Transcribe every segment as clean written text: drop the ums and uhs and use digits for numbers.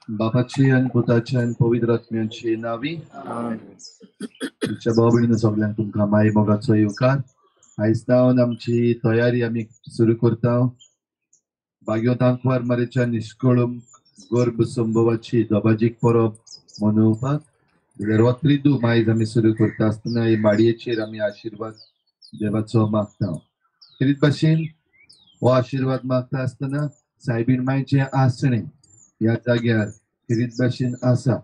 बापाची आणि पुताची आणि पवित्र आत्म्याची नावी तुमच्या भावभयणीनं सगळ्यांक तुमकां माय मोगाचो येवकार. आयज आमची तयारी आमी सुरू करता. भाग्यो तांकवार मारेच्या निश्कळूम गर्भ संभवाची दोबाजीक परब मनोवपाक रात्री दू मायज आमी सुरू करता आसतना हे माडयेचेर आमी आशिर्वाद देवाचो मागता. तेच भाशेन हो आशिर्वाद मागता आसतना सायबीण मायचे आसणे ह्या जाग्यार तेच भाशेन आसा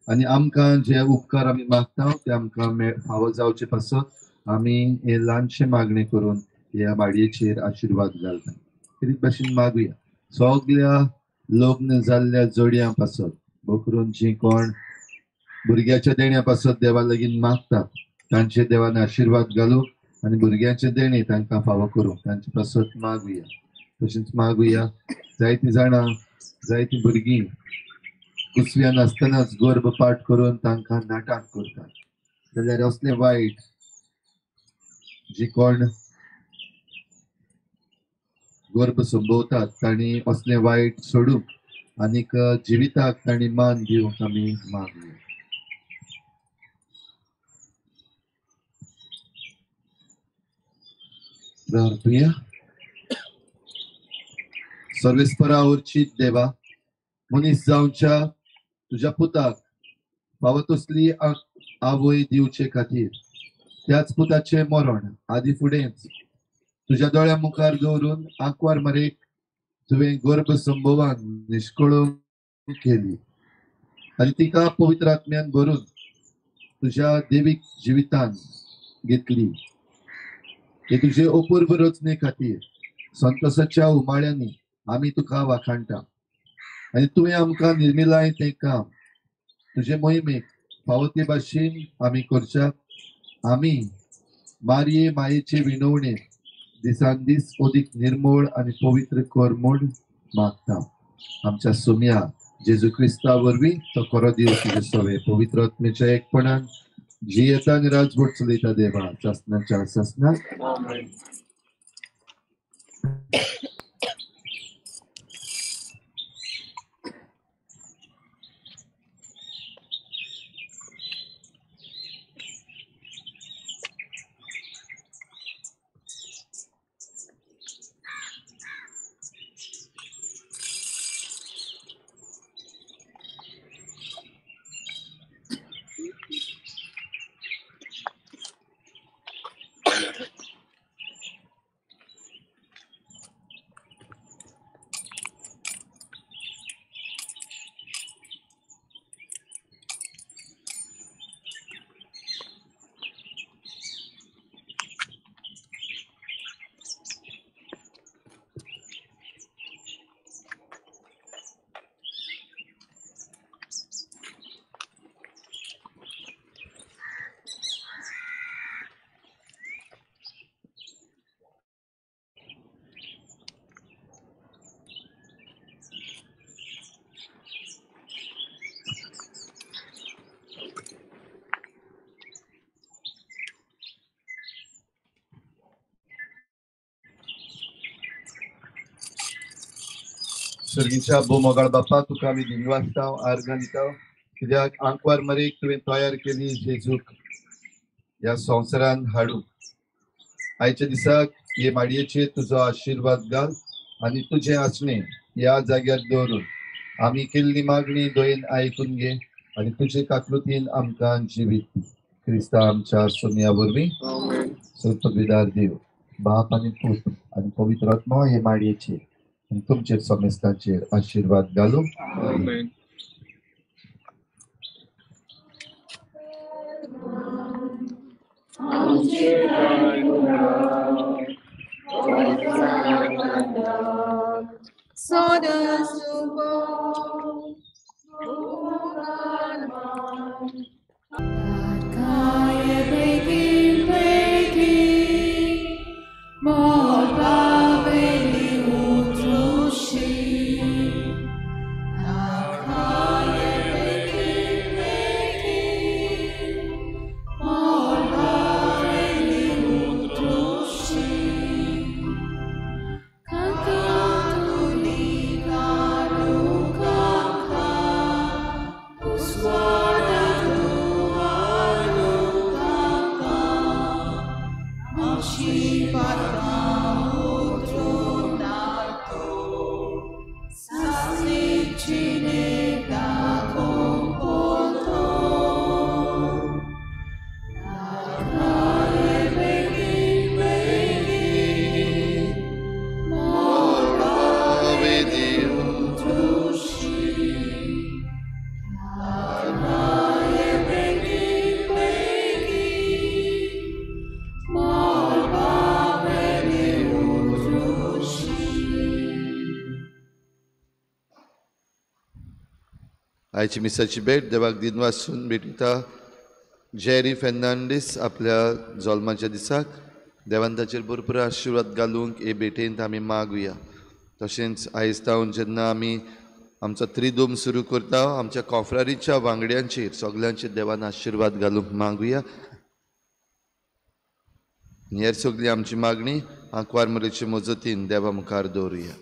आणि आमकां जे उपकार आमी मागता ते आमकां फावो जावचे पासत आमी हे ल्हानशे मागणे करून ह्या माडयेचेर आशिर्वाद घालता. तेच भाशेन मागुया सगळ्या लग्न जाल्ल्या जोडयां पासत बकरून जी कोण भुरग्याच्या देण्या पासत देवा लागीं मागतात तांचे देवान आशिर्वाद घालूं आणि भुरग्याचे देणे तांकां फावो करूं तांचे पासत मागुया. तशेंच मागुया जायतीं जाणां जायतीं भुरगीं कुसव्यान आसतनाच गर्भपाठ करून तांकां नाटाक करतात जाल्यार असले वायट जी कोण गर्भ संभोवतात तांणी असले वायट सोडून आनीक जिविताक तांणी मान दिवंक आमी मागुया. प्रार्थना. सर्वेस्परा उर्चित देवा मनीस जावच्या तुझ्या पुताक फावो तसली आवय दिवचे खातीर त्याच पुताचे मरण आदी फुडेंच तुझ्या दोळ्या मुखार दवरून आंकवार मारेक तुवें गर्भ संभोवान निश्कळूम केली आनी तिका पवित्र आत्म्यान भरून तुझ्या देवीक जिवितान घेतली. हे तुझे अपूर्व रचने खातीर संतोषाच्या उमाळ्यांनी आमी तुका वाखाणटा आनी तुवें आमकां निर्मिलाय तें काम तुजे मोहिमेक फावो ते भाशेन आमी करच्याक आमी मारये मायेचे विणवणे दिसान दीस अदीक निर्मळ आनी पवित्र कर म्हूण मागता. आमच्या सोम्या जेजू क्रिस्ता वरवीं तो खरो देव तुजे सवे पवित्र आत्मेच्या एकपणान जी येता आनी राजभट चलयता देवा सासणाच्या सासना. सर्गीच्या भोमोगाळ बापा तुका आमी दिनवासता आर्गां दिता कित्याक आंकवार मरेक तुवें तयार केली जेजूक ह्या संवसारान हाडूंक. आयच्या दिसाक हे माडयेचेर तुजो आशिर्वाद घाल आनी तुजें आसणे ह्या जाग्यार दवरून आमी केल्ली मागणी दोयेन आयकून घे आनी तुजे काकलुतीन आमकां जिवीत क्रिस्ता आमच्या सोम्या वरवीं पदवीदार देव बाप आनी पूत आनी पवित्र आत्मा हे माडयेचेर आनी तुमचेर समेस्तांचेर आशिर्वाद घालूं. Canto tu आयची मिसाची भेट देवाक दिन वाचून भेटिता जेरी फेर्नांडीस आपल्या जल्माच्या दिसाक देवान ताचेर भरपूर आशिर्वाद घालूंक हे भेटेंत आमी मागुया. तशेंच आयज तावन जेन्ना आमी आमचो त्रिदोम सुरू करता आमच्या कॉफ्रारीच्या वांगड्यांचेर सगळ्यांचेर देवान आशिर्वाद घालूंक मागुया. हेर सगळी आमची मागणी आंकवार मरेचे मजतीन देवा मुखार दवरुया.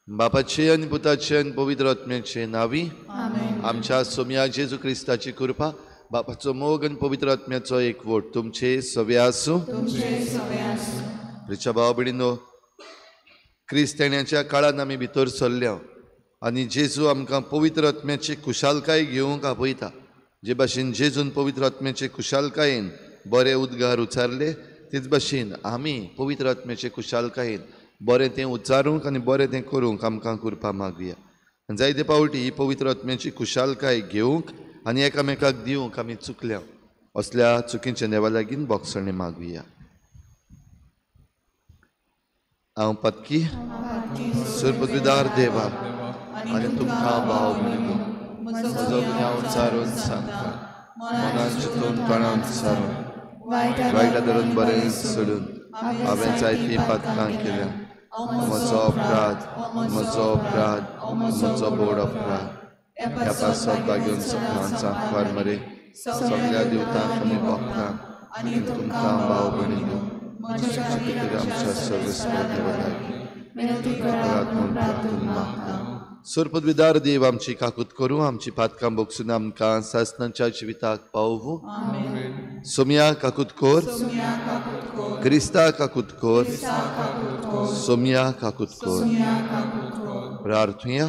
बापाचे आनी पुताचे आनी पवित्र आत्म्याचे नांवी आमच्या सोम्या जेजू क्रिस्ताची कृपा बापाचो मोग आनी पवित्र आत्म्याचो एकवट तुमचे सवे आसूं. रिचा भाव भयणीनो, क्रिस्ताण्याच्या काळान आमी भितर सरल्या आनी जेजू आमकां पवित्र आत्म्याची कुशालकाय घेवंक आपयता. जे भाशेन जेजून पवित्र आत्म्याचे कुशालकायेन बरे उद्गार उच्चारले तेच भाशेन आमी पवित्र आत्म्याचे कुशालकायेन बरें तें उच्चारूंक आनी बरें तें करूंक आमकां कृपा मागुया. जायते पावटी ही पवित्र आत्म्याची कुशालकाय घेवंक आनी एकामेकाक दिवंक आमी चुकल्या. असल्या चुकीच्या देवा लागीं बोगसणे मागुया. हांव पत्की सुरपतविदार देवा आनी तुमकां भाव भयणीनो म्हजो गुन्यांव उच्चारून सांगता. मनान चिंतून तोंडान उच्चारून वायटा धरून बरें सोडून हांवें जायतीं पातकां केल्या. म्हजो अपराध म्हजो बोड अपराध. ह्या पासत घेवन सगळ्यांचा आंकवार मरे सगळ्या दिवतांक आमी भोगता आनी तुमकां भाव भयणीनो आमच्या सर्वेस्पर देवा लागीं सुरपतविदार देव आमची काकूत करूं, आमची पातकां बोगसून आमकां सासणाच्या जिविताक पावूं. सोम्या काकूत कोर, क्रिस्ता काकूत कोर, सोम्या काकूत कोर. प्रार्थुया.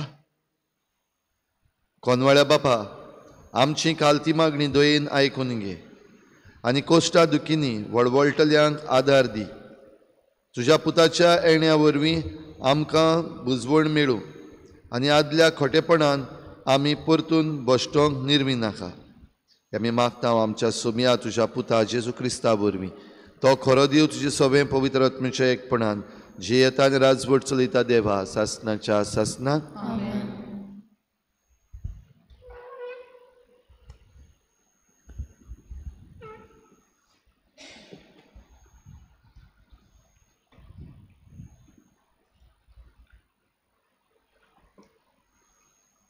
कोनवाळ्या बापा, आमची कालती मागणी दोयेन आयकून घे आनी कोश्टा दुखींनी वळवळटल्यांक आदार दी. तुज्या पुताच्या येण्या वरवीं आमकां बुजवण मेळूं आनी आदल्या खोटेपणान आमी परतून बसटोंक निर्मी नाका. आमी मागता आमच्या सोम्या तुज्या पुता जेजू क्रिस्ता वरवीं. तो खरो देव तुजे सवें पवित्र आत्म्याच्या एकपणान जे येता आनी राजवट चलयता देवा सासणाच्या सासणाक.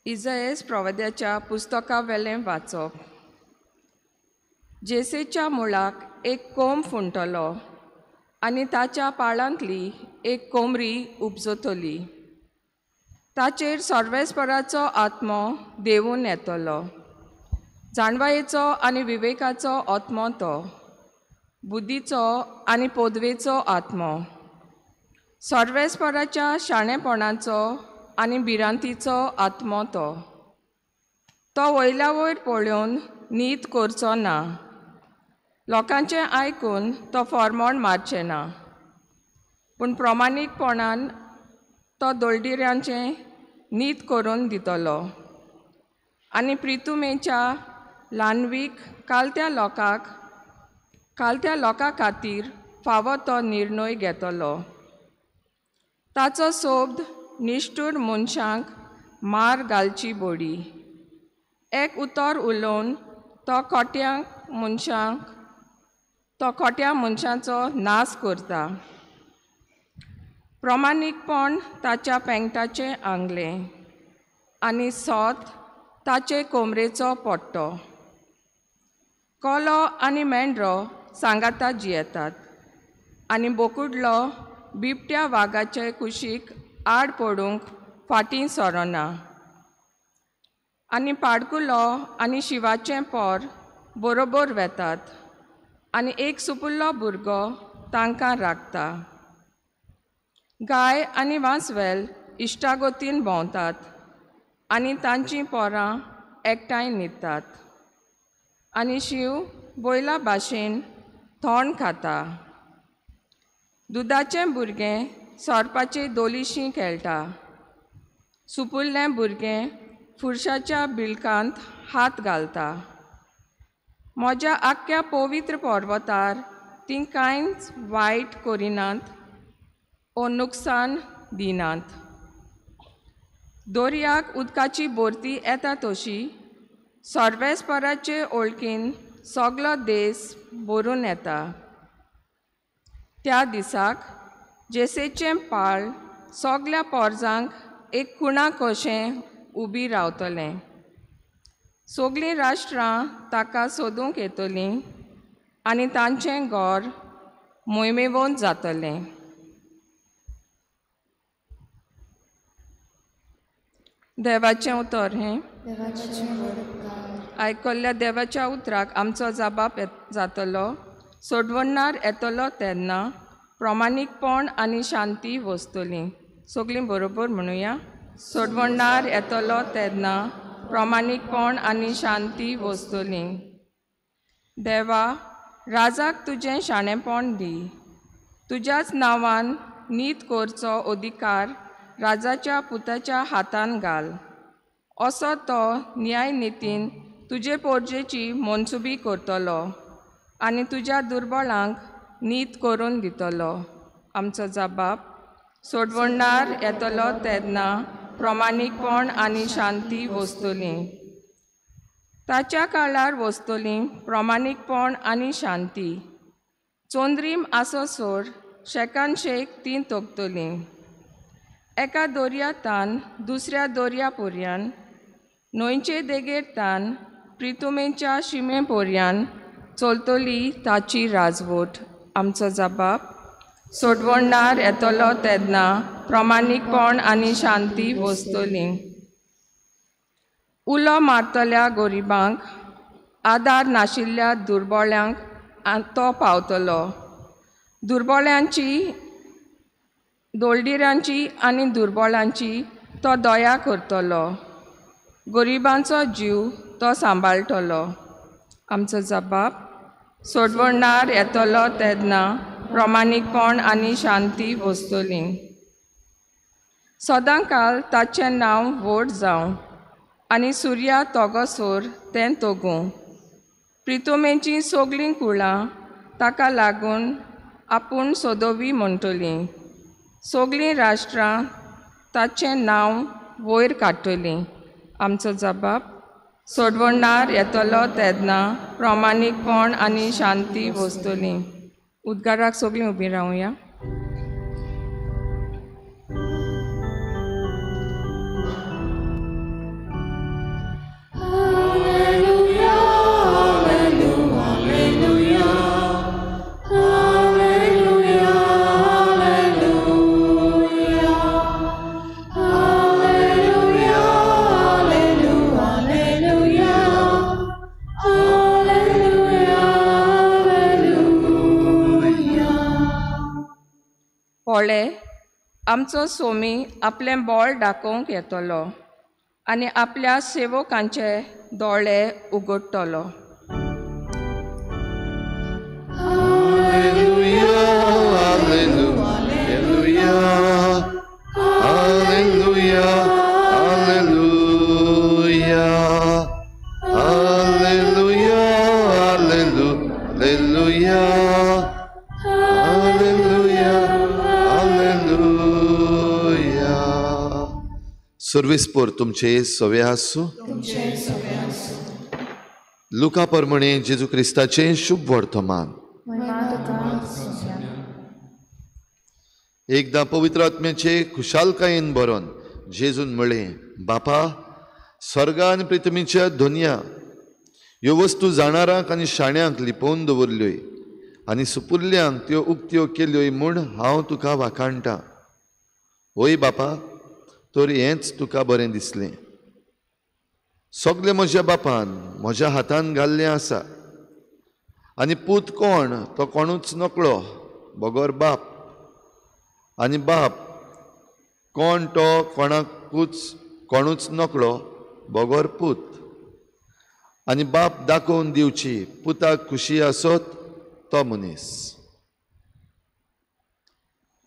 इजायेस प्रवाद्याच्या पुस्तका वेलें वाचप. जेसेच्या मुळाक एक कोंब फुंटलो आनी ताच्या पाळांतली एक कोमरी उपजतली. ताचेर सर्वेस्पराचो आत्मो देंवून येतलो. जाणवायेचो आनी विवेकाचो आत्मो तो, बुद्धीचो आनी पोदवेचो आत्मो, सर्वेस्पराच्या शाणेपणाचो आनी भिरांतीचो आत्मो तो. तो वयल्या वयर पळोवन नीत करचो ना. लोकांचें आयकून तो फॉर्मोण मारचें ना. पूण प्रमाणीकपणान तो दोळदिऱ्यांचें नीत करून दितलो आनी प्रितुमेच्या ल्हानवीक कालत्या लोकां खातीर फावो तो निर्णय घेतलो. ताचो सोबद निश्ठूर मनशांक मार घालची बोडी. एक उतर उलोवन तो खोट्या मनशांचो नाश करता. प्रमाणीकपण ताच्या पेंगटाचें आंगलें आनी सोत ताचे कोमरेचो पट्टो. कोलो आनी मेंढरो सांगाता जियेतात आनी बोकुडलो बिबट्या वागाचे कुशीक आड पडूंक फाटीं सरोना. आनी पाडकुलो आनी शिवाचें पोर बरोबर वेतात आनी एक सुपुल्लो भुरगो तांकां राखता. गाय आनी वांसवेल इश्टागोतीन भोंवतात आनी तांचीं पोरां एकठांय न्हिदतात. आनी शिव बैला भाशेन थोंड खाता. दुदाचें भुरगें सोरपाचे दोलीशी खेळटा. सुपुल्लें भुरगें फुरशाच्या बिळकांत हात घालता. म्हज्या आख्या पवित्र पर्वतार तीं कांयच वायट करिनात ओ नुकसान दिनात. दर्याक उदकाची बोरती येता तशी सर्वेस्पराचे ओळखीन सगलो देश भरून येता. त्या दिसाक जेसेचें पाळ सगल्या पोरजांक एक कुणा कशें उबी रावतलें. सगलीं राष्ट्रां ताका सोदूंक येतलीं आनी तांचें घर मोहिमेवंत जातलें. देवाचें उतर हें आयकल्ल्या देवाच्या उतराक आमचो जबाब जातलो. सोडवणार येतलो तेन्ना प्रमाणीकपण आनी शांती वस्तली. सगलीं बरोबर म्हणुया. सोडवणार येतलो तेन्ना प्रमाणीकपण आनी शांती वस्तली. देवा, राजाक तुजें शाणेपण दी. तुज्याच नांवान नीत करचो अधिकार राजाच्या पुताच्या हातान घाल. असो तो न्याय नितीन तुजे पोरजेची मनसुबी करतलो आनी तुज्या दुर्बळांक नीत करून दितलो. आमचो जबाब. सोडवणार येतलो तेन्ना प्रमाणीकपण आनी शांती वस्तली. ताच्या काळार वस्तली प्रमाणीकपण आनी शांती. चोंद्रीम आसोसोर शेकान शेक तीं तोगतलीं. एका दर्यातान दुसऱ्या दर्या पर्यान, न्हंयचे देगेर तान प्रितुमेच्या शिमे पर्यान चलतली ताची राजवट. आमचो जबाब. सोडवणार येतलो तेन्ना प्रमाणीकपण आनी शांती वस्तली. उलो मारतल्या गरिबांक, आदार नाशिल्ल्या दुर्बळ्यांक तो पावतलो. दुर्बळ्यांची, दोलडिरांची आनी दुर्बळांची तो दया करतलो. गरिबांचो जीव तो सांबाळटलो. आमचो जबाब. सोडवणार येतलो तेन्ना प्रमाणीकपण आनी शांती वस्तली. सदांकाल ताचें नांव व्हड जावं आनी सुर्या तोगोसोर तें तोगूं. प्रितुमेची सगलीं कुळां ताका लागून आपूण सोदोवी म्हणटलीं. सगलीं राष्ट्रां ताचें नांव वयर काडटलीं. आमचो जबाब. सोडवणार येतलो तेन्ना प्रमाणीकपण आनी शांती वस्तली. उद्गाराक सगलीं उबीं रावया. पोळे आमचो सोमी आपलें बोळ दाखोवंक येतलो आनी आपल्या सेवकांचे दोळे उगडटलो. सर्वेस्पोर तुमचे सवे आसूं. लुका परमणे जेजू क्रिस्ताचें शुभ वर्तमान. एकदां पवित्र आत्म्याचे खुशालकायेन बरोवन जेजून म्हळें, बापा, स्वर्गा आनी पृथ्वीच्या दोनया ह्यो वस्तू जाणारांक आनी शाण्यांक लिपोवन दवरल्योय आनी सुपुर्ल्यांक त्यो उक्त्यो केल्योय म्हूण हांव तुका वाखाणटां. ओय बापा, तर हेंच तुका बरें दिसलें. सगलें म्हज्या बापान म्हज्या हातान घाल्लें आसा आनी पूत कोण तो कोणूच नकळो बगोर बाप, आनी बाप कोण तो कोणूच नकळो बगोर पूत. आनी बाप दाखोवन दिवची पुताक खुशी आसत तो मनीस.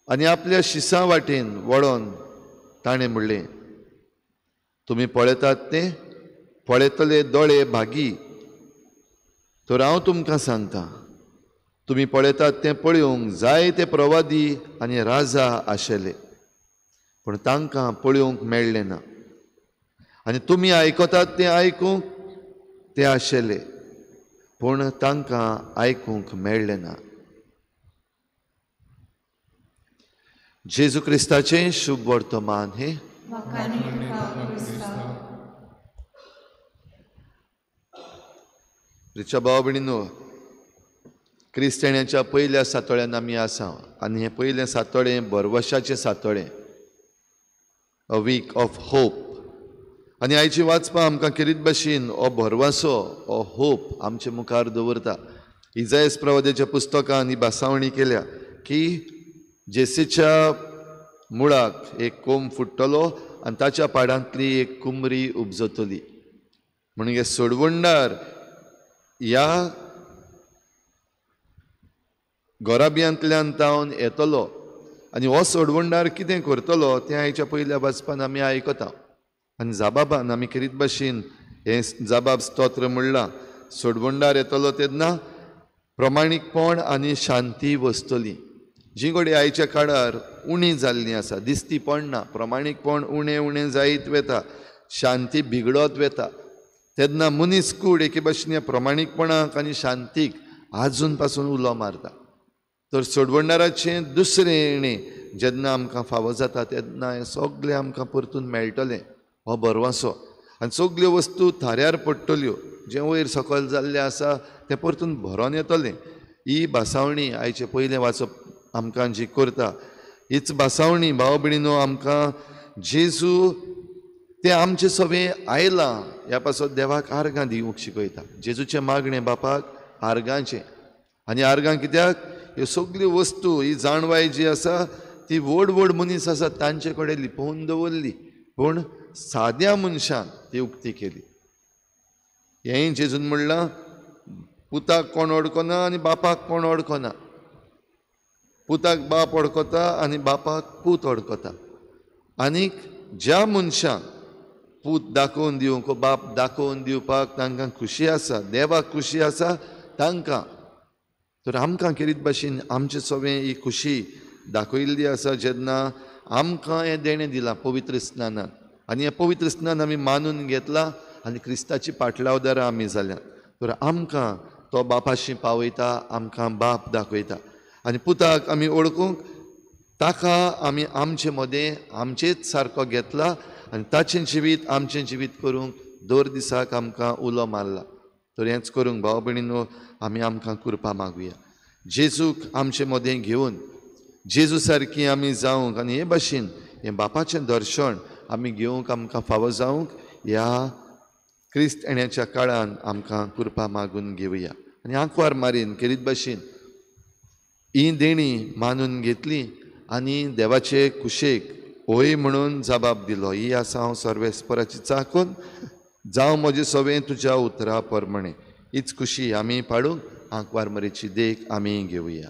आनी आपल्या शिसा वाटेन वळोन ताणें म्हणलें, तुमी पळयतात तें पळयतले दोळे भागी. तर हांव तुमकां सांगतां, तुमी पळयतात तें पळोवंक जायते प्रवादी आनी राजा आशिल्ले, पूण तांकां पळोवंक मेळ्ळें ना. आनी तुमी आयकतात तें आयकूंक ते आशिल्ले, पूण तांकां आयकूंक मेळ्ळें ना. जेजू क्रिस्ताचें शुभ वर्तमान हे रिचा भाव भयणीनो, क्रिस्ताण्याच्या पयल्या सातोळ्यान आमी आसा आनी हें पयलें सातोळें भरवशाचें सातोळें, अ वीक ऑफ होप. आनी आयची वाचपां आमकां किरीत भाशेन हो भरवसो, हो होप आमचे मुखार दवरता. इजायास प्रवाद्याच्या पुस्तकान ही बासावणी केल्या की जेसीच्या मुळाक एक कोंब फुट्टलो आनी ताच्या पाडांतली एक कुमरी उपजतली. म्हणजे सोडवंडार ह्या गोराबियांतल्यान जावन येतलो आनी हो सोडवंडार कितें करतलो तें आयच्या पयल्या वाचपान आमी आयकता. आनी जाबाबान आमी किरीत भाशेन हें जाबाब स्तोत्र म्हणलां, सोडवंडार येतलो तेन्ना प्रमाणीकपण आनी शांती वस्तली. जी घडी आयच्या काळार उणी जाल्लीं आसा, दिसती पडना, प्रमाणीकपण उणें उणें जायत वेता, शांती बिगडत वेता, तेन्ना मनीसकूड एके भाशेन प्रमाणीकपणाक आनी शांतीक आजून पासून उलो मारता. तर सोडवंडाराचें दुसरें येणें जेन्ना आमकां फावो जाता तेन्ना हें सगळें आमकां परतून मेळटलें, हो भरवसो. आनी सगल्यो वस्तू थाऱ्यार पडटल्यो, जें वयर सकयल जाल्लें आसा तें परतून भरोन येतलें. ही बासावणी आयचें पयलें वाचप आमकां जी करता, हीच बासावणी भाव भयणीनो आमकां जेजू तें आमचें सवें आयलां ह्या पासून देवाक आर्गां दिवंक शिकयता. जेजूचें मागणें बापाक आर्गांचें. आनी आर्गां कित्याक? ह्यो सगल्यो वस्तू, ही जाणवाय जी आसा ती व्हड व्हड मनीस आसा तांचे कडेन लिपोवन दवरली, पूण साद्या मनशान ती उक्ती केली. हेंय जेजून म्हणलां, पुताक कोण ओळखना आनी बापाक कोण ओळखना. पुताक बाप ओळखता आनी बापाक पूत ओळखता. आनीक ज्या मनशांक पूत दाखोवन दिवंक, बाप दाखोवन दिवपाक तांकां खुशी आसा, देवाक खुशी आसा तांकां. तर आमकां किरीत भाशेन आमचें सवें ही खुशी दाखयल्ली आसा जेन्ना आमकां हें देणें दिलां पवित्र स्नानान. आनी हें पवित्र स्नान आमी मानून घेतलां आनी क्रिस्ताची पाटलावदारां आमी जाल्यात. तर आमकां तो बापाशी पावयता, आमकां बाप दाखयता. आनी पुताक आमी ओळखूंक ताका आमी आमचे मदें आमचेच सारको घेतला आनी ताचें जिवीत आमचें जिवीत करूंक दर दिसाक आमकां उलो मारला. तर हेंच करूंक भाव भयणीनो आमी आमकां कृपा मागुया. जेजूक आमचे मदें घेवन जेजू सारकीं आमी जावंक आनी हे भाशेन हें बापाचें दर्शन आमी घेवंक आमकां फावो जावंक ह्या क्रिस्त येण्याच्या काळान आमकां कृपा मागून घेवया. आनी आंकवार मारीन किरीत भाशेन ही देणी मानून घेतली आनी देवाचे कुशेक होय म्हणून जबाब दिलो. ही आसा हांव सर्वेस्पराची चाकून, जावं म्हजें सवें तुज्या उतरा परमणे. हीच खुशी आमी पाडूंक आंकवार मारीची देख आमी घेवया.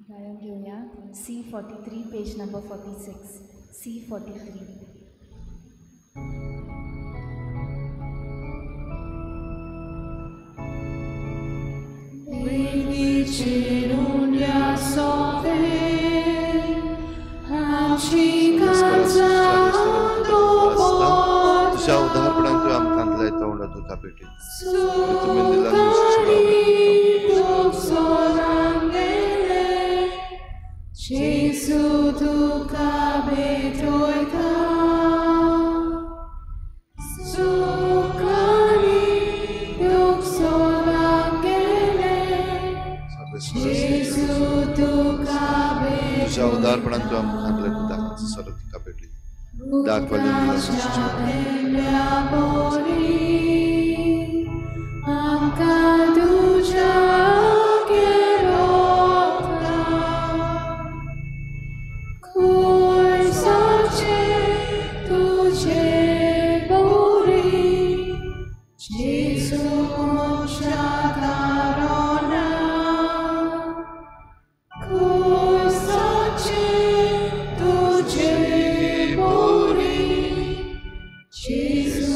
गायन घेऊया C43 पेज नंबर 46. C43. तुझ्या उदाहरणांक तुवें आमकां दिलाय तोंडा तुका पेटी तुवें दिला Jesu tuka betoita sukani duk sorangele Jesu tuka betoita तुझ्या उदाहरणांक तुवें आमकां दिलाय तुका सर तुका पेटी दाखवलें Jesus,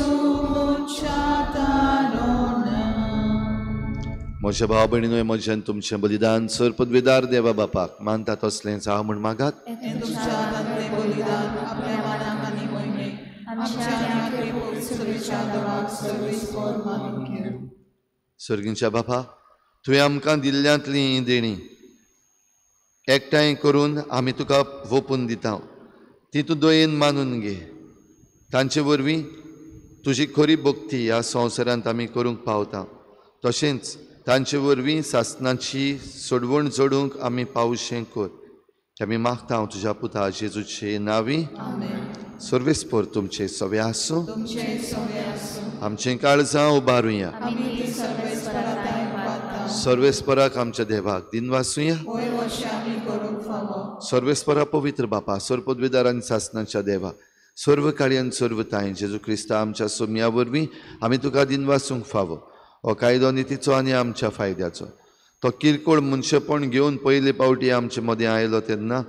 म्हज्या भाव भयणीनूय म्हज्यान तुमचें बलिदान सर पदवेदार देवा बापाक मानता तसलें जावं म्हण मागात. सर्गींच्या बापा, तुवें आमकां दिल्ल्यांतली ही देणी एकठांय करून आमी तुका ओपून दिता. ती तूं दयेन मानून घे. तांचे वरवीं तुजी खरी भक्ती ह्या संवसारांत आमी करूंक पावता. तशेंच तांचे वरवीं सासणाची सोडवण जोडूंक आमी पावशें कर. आमी मागता तुज्या पुता जेजूचे नांवी. सर्वेस्पर तुमचे सवे आसूं. आमचें काळजां उबारुया. सर्वेस्पराक आमच्या देवाक दिन वाचुया. सर्वेस्परा पवित्र बापा, सर्वपदवेदार आनी सासणाच्या देवा, सर्व काळी आनी सर्व ताय जेजू क्रिस्ता आमच्या सोम्या वरवीं आमी तुका दिन वाचूंक फावो. हो कायदो नितीचो आनी आमच्या फायद्याचो. तो किरकोळ मनशेपण घेवन पयले पावटी आमचे मदें आयलो तेन्ना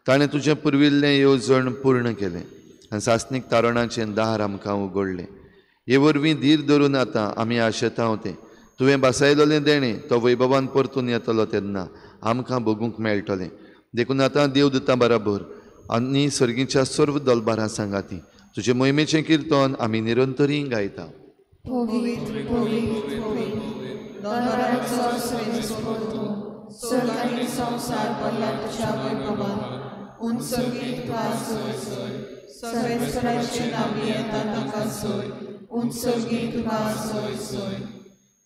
ताणें तुजें पुर्विल्लें येवजण पूर्ण केलें आनी सासणीक तारणाचें दार आमकां उगडलें. हे वरवीं धीर धरून आतां आमी आशेतांव तें तुवें बसयलोलें देणें तो वैभवान परतून येतलो तेन्ना आमकां भोगूंक मेळटलें. देखून आतां देवदूतां बराबर आनी सर्गीच्या सर्व दलबारां सांगाती तुजे मोहिमेचें किर्तन आमी निरंतरी गायता.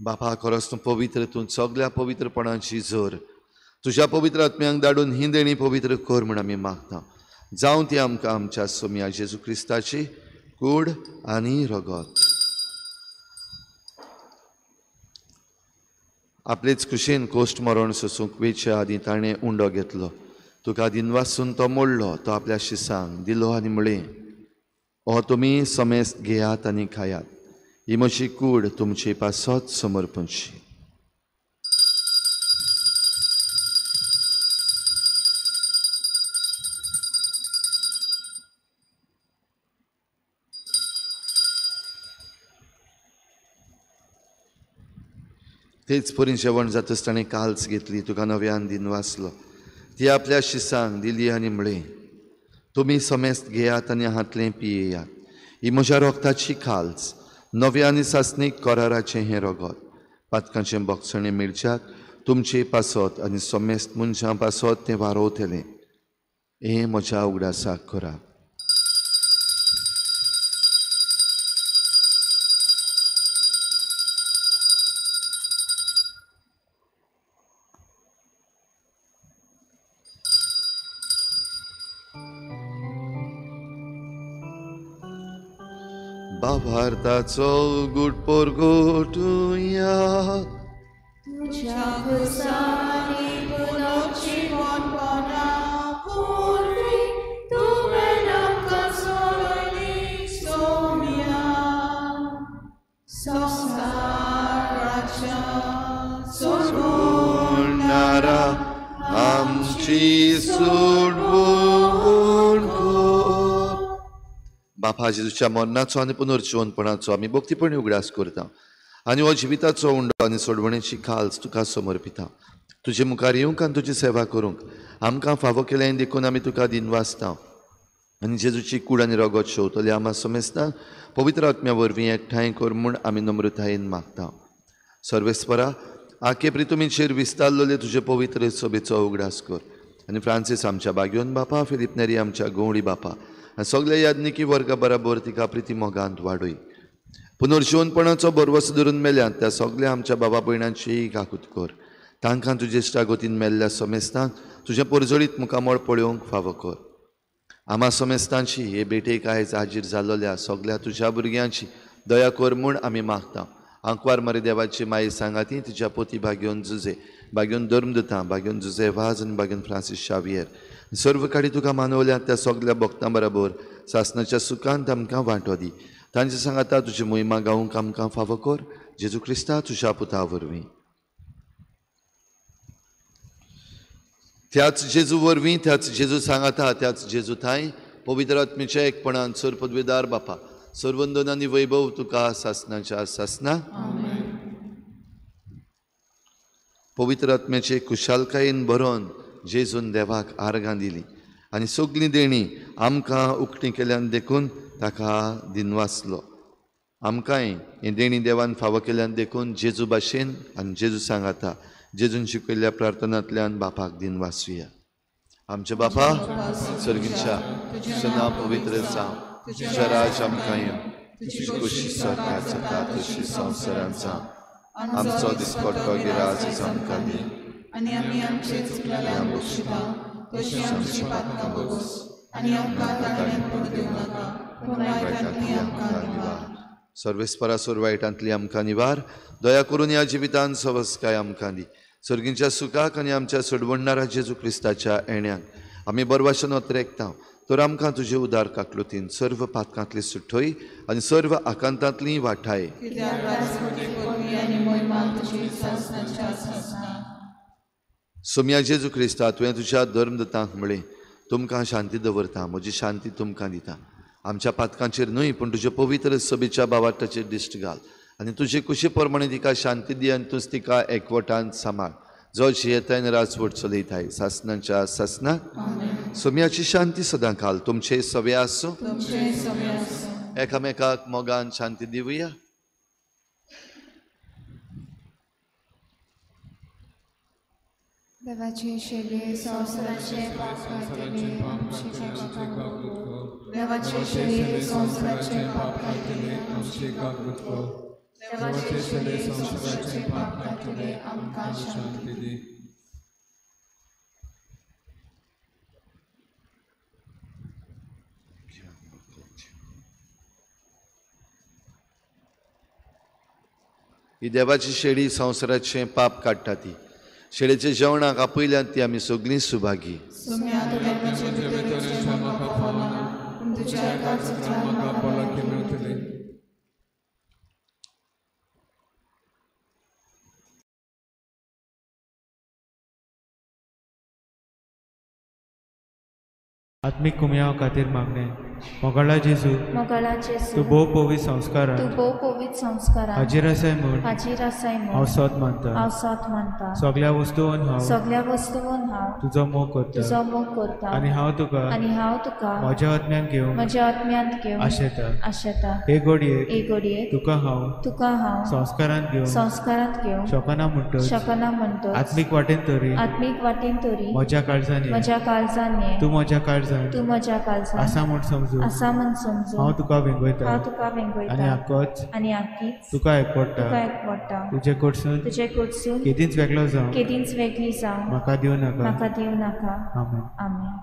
बापा, खरोच तूं पवित्र, तूं सगळ्या पवित्रपणाची जोर तुज्या पवित्र आत्म्यांक धाडून ही देणी पवित्र कर म्हण आमी मागता. जावं ती आमकां आमच्या सोम्या जेजू क्रिस्ताची कूड आनी रगत. आपलेच कुशेन कोश्ट मरण सोसूंक वेच्या आदी ताणें उंडो घेतलो. तुका दिन वाचून तो मोडलो. तो आपल्या शिसांक दिलो आनी म्हळें, हो तुमी समेस्त घेयात आनी खायात. ही म्हजी कूड तुमचे पासत समर्पणची. तेच परी जेवण जातच ताणें काल्स घेतली. तुका नव्यान दिन वाचलो. ती आपल्या शिसांक दिली आनी म्हळें, तुमी समेस्त घेयात आनी हातलें पियेयात. ही म्हज्या रोगताची काल्स, नव्या आनी सासणीक कराराचें हें रगत. पातकांचें बोगसणें मिरच्याक तुमचे पासत आनी समेस्त मनशां पासत तें वारोवतलें. हें म्हज्या उगडासाक करात. भावार्थाचो गुटपोर गोटुया. तुझ्या खुसानी पुनर्जीवनपणा पूर्वी तुवें आमकां सोडली सोम्या. संसाराच्या सोडणारा आमची सोडवण कर. बापा जेजूच्या मरणाचो आनी पुनर्जीवनपणाचो आमी भक्तीपणी उगडास करता आनी हो जिविताचो उंडो आनी सोडवणेची खाल्स तुका समर्पिता. तुजे मुखार येवंक आनी तुजी सेवा करूंक आमकां फावो केलें देखून आमी तुका दिन वाचता आनी जेजूची कूड आनी रगत शेवतली आमा समेस्तांक पवित्र आत्म्या वरवीं एकठांय कर म्हूण आमी नम्रतायेन मागता. सर्वेस्परा, आखे प्रितुमीचेर विस्तारलोले तुजे पवित्र सभेचो उगडास कर आनी फ्रांसीस आमच्या बागयोन बापा, फिलिप नेरी आमच्या गवळी बापा आनी सगळ्या याज्ञिकी वर्गा बराबर तिका प्रिती मोगांत वाडय. पुनर्जीवनपणाचो बरवस धरून मेल्यांत त्या सगळ्या आमच्या बाबा भयणांची काकूत कर. तांकां तुजे इश्टागोतीन मेल्ल्या समेस्तांक तुजें परजळीत मुखामळ पळोवंक फावो कर. आमा समेस्तांची हे भेटेक आयज हाजीर जाल्लोल्या सगळ्या तुज्या भुरग्यांची दया कर म्हूण आमी मागता. आंकवार मरे देवाची माई सांगाती तुज्या पोती भाग्योन जुजे, भाग्योन धर्मदूतां, भाग्योन जुजे वाज आनी भाग्योन फ्रांसीस शावियर सर्व काडी तुका मानवल्या त्या सगळ्या भक्तां बरोबर सासणाच्या सुखांत आमकां वांटो दी. तांचे सांगाता तुजी मोहिमा गावंक आमकां फावो कर. जेजू क्रिस्ता तुज्या पुता वरवीं. त्याच जेजू वरवीं, त्याच जेजू सांगाता, त्याच जेजू थाय पवित्र आत्मेच्या एकपणान सर पदवेदार बापा, सर्वंदन आनी वैभव तुका सासणाच्या सासना. पवित्र आत्म्याचे खुशालकायेन भरोवन जेजून देवाक आर्गां दिली आनी सगळीं देणी आमकां उक्ती केल्यान देखून ताका दिनवासलो. आमकांय ही देणी देवान फावो केल्यान देखून जेजू भाशेन आनी जेजू सांगाता जेजून शिकयल्ल्या प्रार्थनांतल्यान बापाक दिनवासुया. आमचे बापा सर्गीच्या तुजें नांव पवित्र जावं, तुजें राज आमकां येवं, तुजी खुशी स्वर्गांत जाता तशी संवसारांत जावं. आमचो दिसपट्टो गिराज आमकां दी आनी आमी आमचे चुकलेल्यांक बक्षिता तशी आमची पातकां बस आनी आमकां ताळ्यांत पडूं दिवं नाका पूण वायटांतली आमकां निवार. सर्वेस्परासोर वायटांतली आमकां निवार. दया करून ह्या जिवितांत सवस्काय आमकां दी. सर्गीच्या सुखाक आनी आमच्या सोडवणारा जेजू क्रिस्ताच्या येण्याक आमी बरभाशेन ओतरेकता तर आमकां तुजे उदार काकलुतीन सर्व पातकांतली सुटोय आनी सर्व आकांतांतली वाटाय. कित्याक राजवटी पदवी आनी महिमा तुजी संस्थांच्या संस्था. सोम्या जेजू क्रिस्ता तुवें तुज्या धर्मदतांक म्हळें तुमकां शांती दवरता, म्हजी शांती तुमकां दिता. आमच्या पातकांचेर न्हय पूण तुज्या पवित्र सभेच्या बावाटाचेर दिश्ट घाल आनी तुजे कुशी प्रमाणे तिका शांती दी आनी तूंच तिका एकवटान सांबाळ. जो जियेतायन राजवट चलयताय सासनांच्या सासना. सोम्याची शांती सदां घाल. तुमचे सवे आसूं. एकामेकाक मोगान शांती दिवया. देवाचे शेले संवसाराचे पाप काढले आमचे देवाचे शेले संवसाराचे पाप काढले आमचे देवाचे शेले संवसाराचे पाप काढले आमकां शांती दी. ही देवाची शेळी संवसाराचे पाप काडटा ती. शेळेच्या जेवणाक आपयल्यान ती आमी सगळीं सुभागी. आत्मिक कुमयाव खातीर मागणे. मोगाळा जेजू तूं भोव पवित्र संस्कारान हाजीर आसाय म्हूण हांव सत मानता. सगळ्या वस्तूंवन हांव तुजो मोग करता आनी हांव तुका म्हज्या आत्म्यांत घेवं आशेता. हे घडयेक तुका हांव संस्कारांत घेवं शकना म्हणटच आत्मीक वाटेन तरी म्हज्या काळजांनी तूं म्हज्या काळजांत आसा म्हूण समजून हांव तुका वेंगयता आनी आख्खीच तुका एकवटा. तुजे कडसून केदींच वेगळी जावं म्हाका दिवं नाका. आमेन.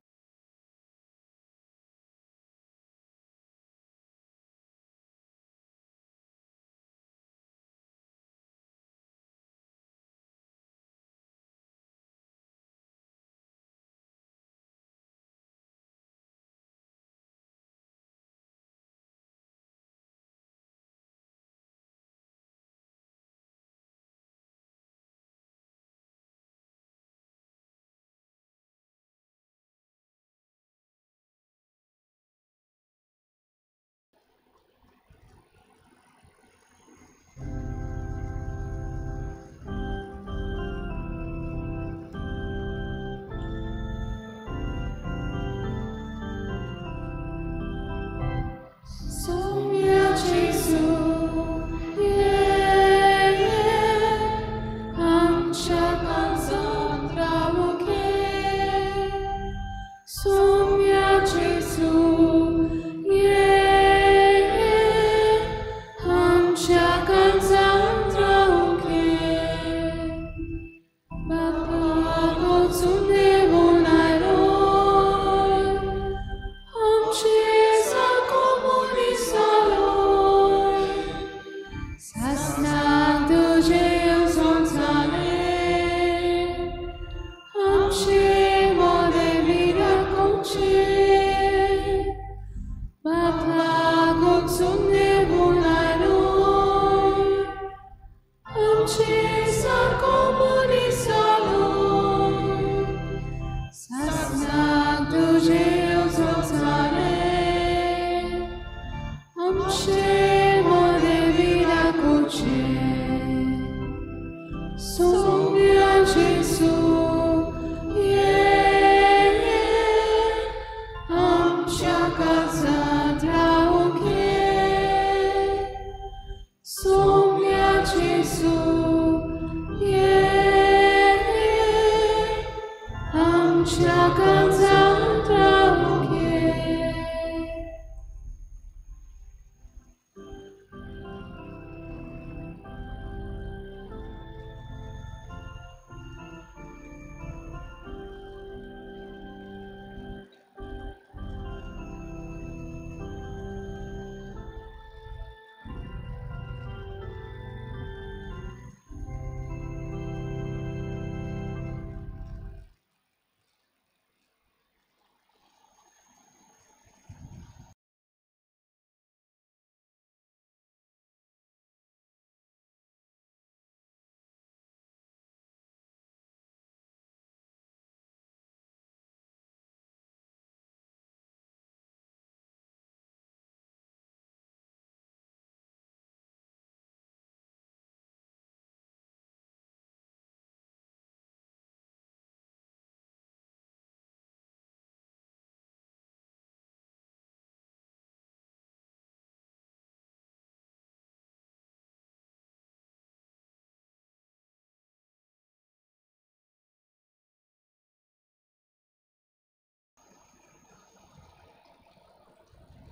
Cesar comunisalo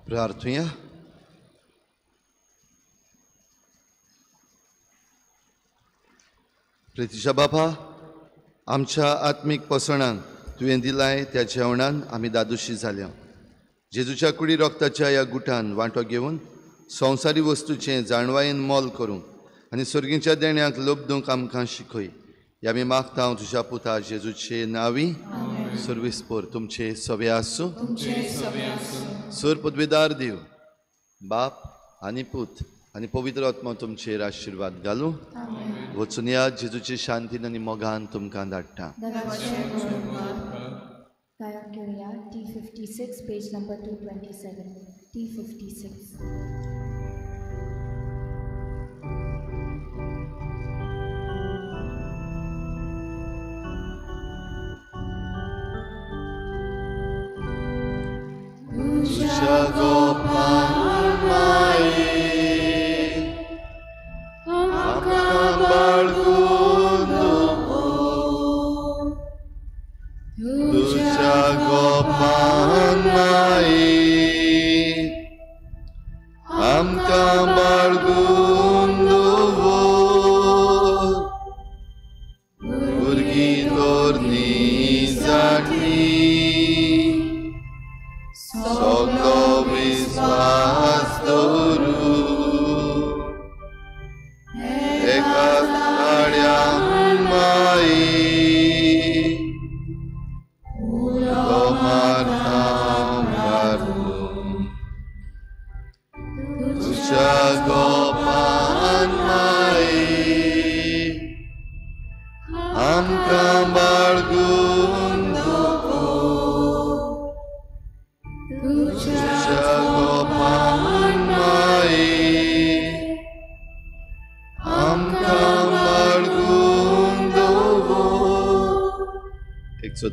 प्रार्थुया. प्रितीच्या बापा, आमच्या आत्मीक पसणांक तुवें दिलाय त्या जेवणान आमी दादोशी जाल्या. जेजूच्या कुडी रोगताच्या ह्या गुठान वांटो घेवन संवसारी वस्तूचें जाणवायेन मोल करूंक आनी सर्गीच्या देण्याक लोबदूंक आमकां शिकय. ह्या आमी मागता तुज्या पुता जेजूचे नांवी. सर्विस्पोर तुमचे सवे आसूं. सर पदवीदार देव, बाप आनी पूत आनी पवित्र आत्मा तुमचेर आशिर्वाद घालूं. वचून या जेजूचे शांतीन आनी मोगान तुमकां धाडटा. T56, page number 227. T56.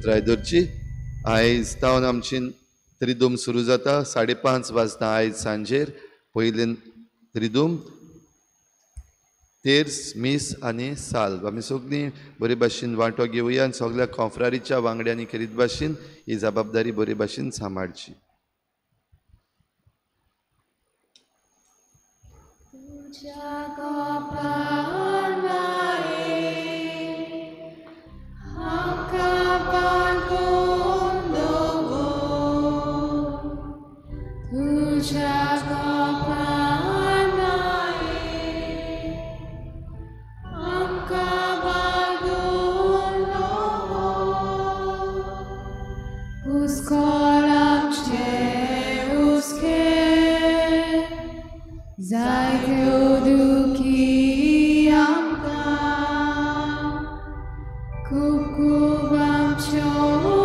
त्रायदोरची आयज तावन आमची त्रिदूम सुरू जाता. 5:30 वाजता आयज सांजेर पयलें त्रिदूम, तेर्स, मीस आनी साल्व. आमी सगळीं बरे भाशेन वांटो घेवया आनी सगळ्या कॉन्फ्रारीच्या वांगड्यांनी करीत भाशेन ही जबाबदारी बरे भाशेन सांबाळची. Kuku bam cho